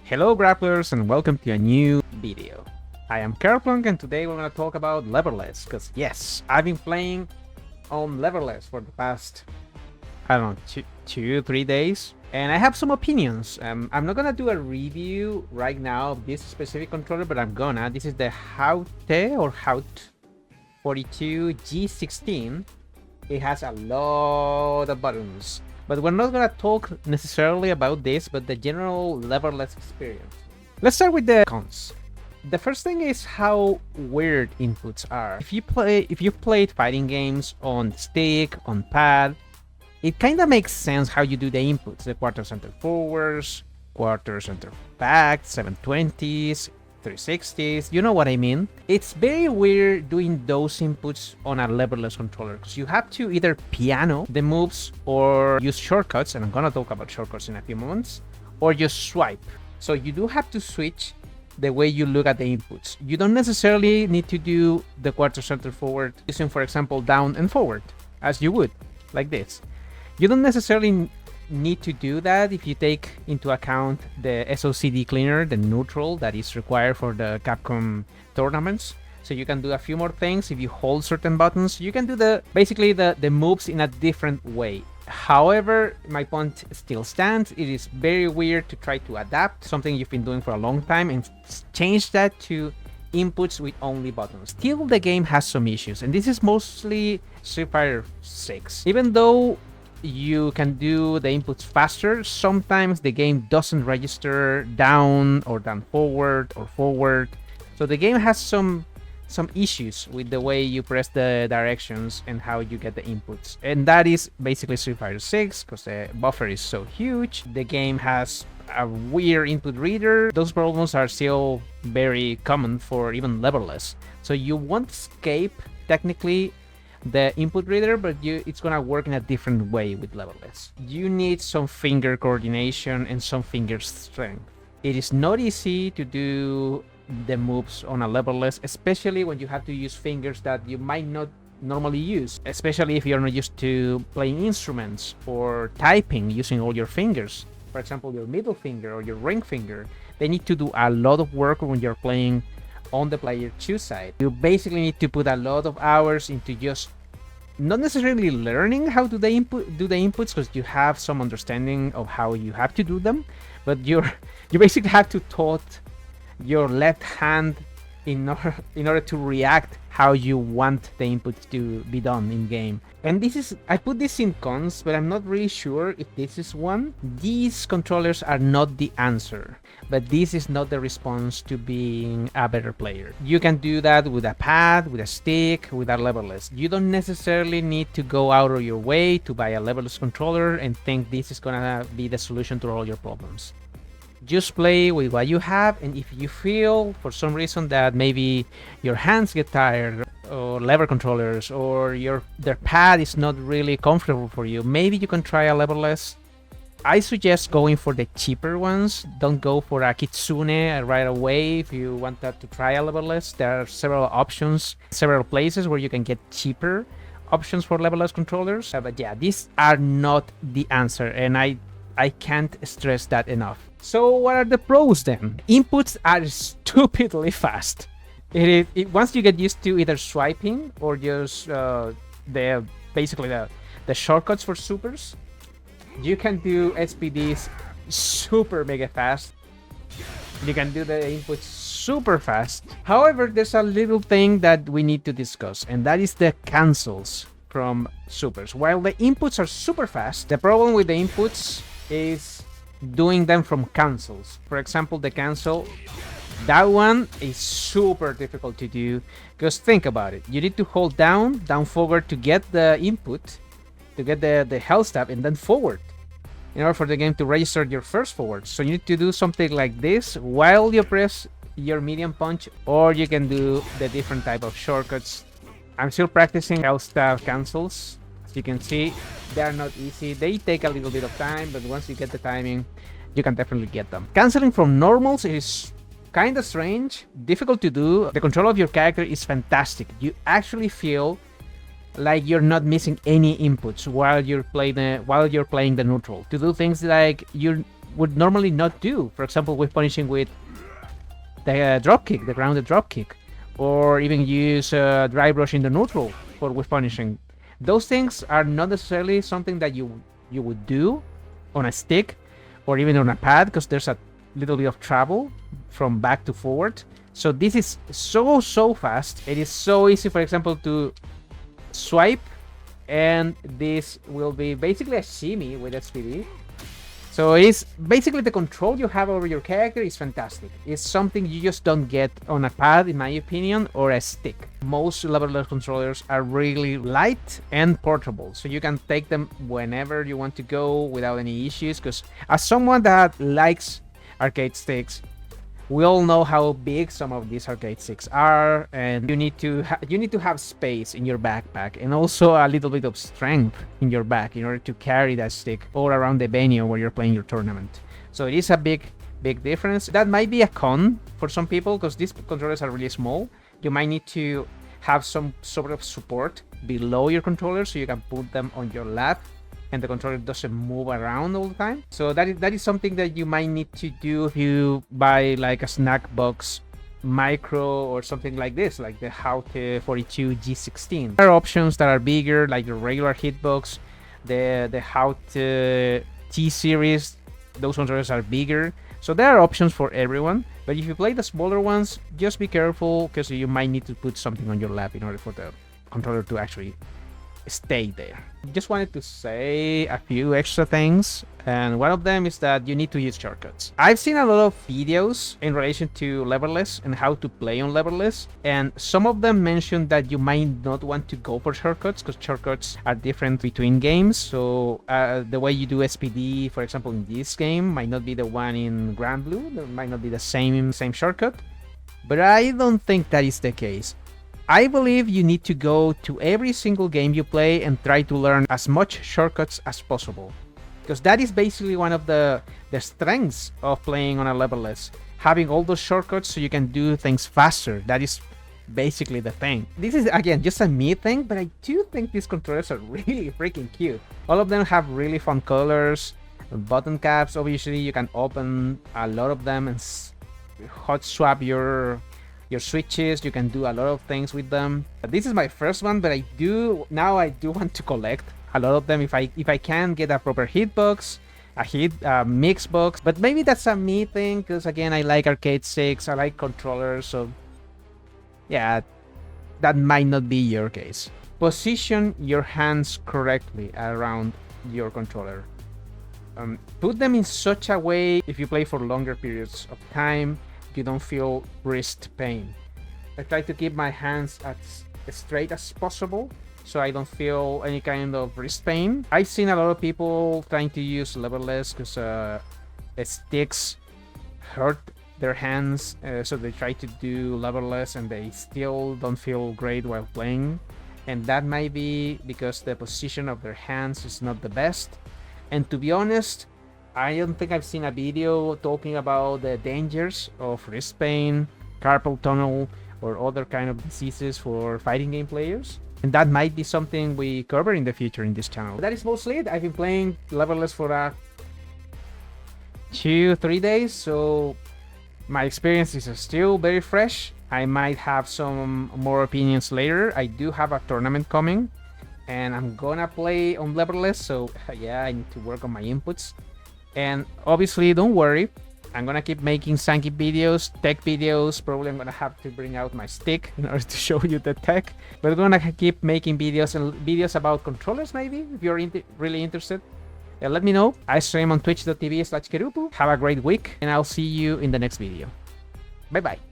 Hello grapplers and welcome to a new video. I am Kerplunk and today we're going to talk about Leverless because yes, I've been playing on Leverless for the past, I don't know, 2-3 days and I have some opinions. I'm not going to do a review right now of this specific controller, but I'm gonna. This is the Haut 42 G16. It has a lot of buttons. But we're not gonna talk necessarily about this, but the general Leverless experience. Let's start with the cons. The first thing is how weird inputs are. If you've played fighting games on stick, on pad, it kind of makes sense how you do the inputs. The quarter center forwards, quarter center back, 720s, 360s, you know what I mean? It's very weird doing those inputs on a Leverless controller because you have to either piano the moves or use shortcuts, and I'm gonna talk about shortcuts in a few moments, or just swipe. So you do have to switch the way you look at the inputs. You don't necessarily need to do the quarter center forward using, for example, down and forward, as you would, like this. You don't necessarily need to do that if you take into account the SOCD cleaner, the neutral that is required for the Capcom tournaments. So you can do a few more things if you hold certain buttons. You can do basically the moves in a different way. However, my point still stands. It is very weird to try to adapt something you've been doing for a long time and change that to inputs with only buttons. Still, the game has some issues, and this is mostly Street Fighter 6. Even though you can do the inputs faster, sometimes the game doesn't register down or down forward or forward. So the game has some issues with the way you press the directions and how you get the inputs. And that is basically Street Fighter 6 because the buffer is so huge. The game has a weird input reader. Those problems are still very common for even Leverless. So you won't escape technically the input reader, but it's gonna work in a different way with Leverless. You need some finger coordination and some finger strength. It is not easy to do the moves on a Leverless, especially when you have to use fingers that you might not normally use, especially if you're not used to playing instruments or typing using all your fingers. For example, your middle finger or your ring finger. They need to do a lot of work when you're playing on the player 2 side. You basically need to put a lot of hours into just not necessarily learning how to do the inputs because you have some understanding of how you have to do them, but you basically have to taught your left hand in order to react how you want the inputs to be done in game. And I put this in cons, but I'm not really sure if this is one. These controllers are not the answer, but this is not the response to being a better player. You can do that with a pad, with a stick, with a Leverless. You don't necessarily need to go out of your way to buy a Leverless controller and think this is gonna be the solution to all your problems. Just play with what you have, and if you feel for some reason that maybe your hands get tired or lever controllers or their pad is not really comfortable for you, maybe you can try a Leverless. I suggest going for the cheaper ones. Don't go for a Kitsune right away if you want to try a Leverless. There are several options, several places where you can get cheaper options for Leverless controllers. But yeah, these are not the answer, and I can't stress that enough. So what are the pros then? Inputs are stupidly fast. Once you get used to either swiping or just basically the shortcuts for supers, you can do SPDs super mega fast. You can do the inputs super fast. However, there's a little thing that we need to discuss, and that is the cancels from supers. While the inputs are super fast, the problem with the inputs is doing them from cancels. For example, the cancel, that one is super difficult to do because think about it. You need to hold down forward to get the input, to get the health stab, and then forward in order for the game to register your first forward. So you need to do something like this while you press your medium punch, or you can do the different type of shortcuts. I'm still practicing health stab cancels. As you can see, they are not easy. They take a little bit of time, but once you get the timing, you can definitely get them. Canceling from normals is kind of strange, difficult to do. The control of your character is fantastic. You actually feel like you're not missing any inputs while you're playing the neutral. To do things like you're would normally not do. For example, with punishing with the drop kick, the grounded drop kick, or even use dry brush in the neutral for with punishing. Those things are not necessarily something that you would do on a stick or even on a pad, because there's a little bit of travel from back to forward. So this is so fast. It is so easy, for example, to swipe, and this will be basically a shimmy with SPD. So it's basically the control you have over your character is fantastic. It's something you just don't get on a pad, in my opinion, or a stick. Most Leverless controllers are really light and portable, so you can take them whenever you want to go without any issues. Because as someone that likes arcade sticks, we all know how big some of these arcade sticks are, and you need to have space in your backpack and also a little bit of strength in your back in order to carry that stick all around the venue where you're playing your tournament. So it is a big difference. That might be a con for some people, because these controllers are really small. You might need to have some sort of support below your controller so you can put them on your lap and the controller doesn't move around all the time. So that is something that you might need to do if you buy like a snack box micro or something like this, like the Haute 42 G16. There are options that are bigger, like the regular hitbox, the Haute T series. Those controllers are bigger. So there are options for everyone. But if you play the smaller ones, just be careful, because you might need to put something on your lap in order for the controller to actually stay there. Just wanted to say a few extra things, and one of them is that you need to use shortcuts. I've seen a lot of videos in relation to Leverless and how to play on Leverless, and some of them mention that you might not want to go for shortcuts because shortcuts are different between games. So the way you do SPD, for example, in this game might not be the one in Grand Blue. There might not be the same shortcut, but I don't think that is the case. I believe you need to go to every single game you play and try to learn as much shortcuts as possible, because that is basically one of the strengths of playing on a Leverless. Having all those shortcuts so you can do things faster. That is basically the thing. This is, again, just a me thing, but I do think these controllers are really freaking cute. All of them have really fun colors. Button caps, obviously, you can open a lot of them and hot swap your switches. You can do a lot of things with them. This is my first one, but I do want to collect a lot of them if I can get a proper hitbox, a mix box. But maybe that's a me thing, because again, I like arcade sticks, I like controllers, so yeah, that might not be your case. Position your hands correctly around your controller. Put them in such a way, if you play for longer periods of time, you don't feel wrist pain. I try to keep my hands as straight as possible so I don't feel any kind of wrist pain. I've seen a lot of people trying to use Leverless because sticks hurt their hands, so they try to do Leverless and they still don't feel great while playing. And that might be because the position of their hands is not the best. And to be honest, I don't think I've seen a video talking about the dangers of wrist pain, carpal tunnel, or other kind of diseases for fighting game players. And that might be something we cover in the future in this channel. That is mostly it. I've been playing Leverless for 2-3 days, so my experience is still very fresh. I might have some more opinions later. I do have a tournament coming, and I'm gonna play on Leverless, so yeah, I need to work on my inputs. And obviously, don't worry, I'm gonna keep making Sanky videos, tech videos. Probably I'm gonna have to bring out my stick in order to show you the tech. But I'm gonna keep making videos and videos about controllers, maybe, if you're really interested. Let me know. I stream on twitch.tv/Kerupu. Have a great week, and I'll see you in the next video. Bye bye.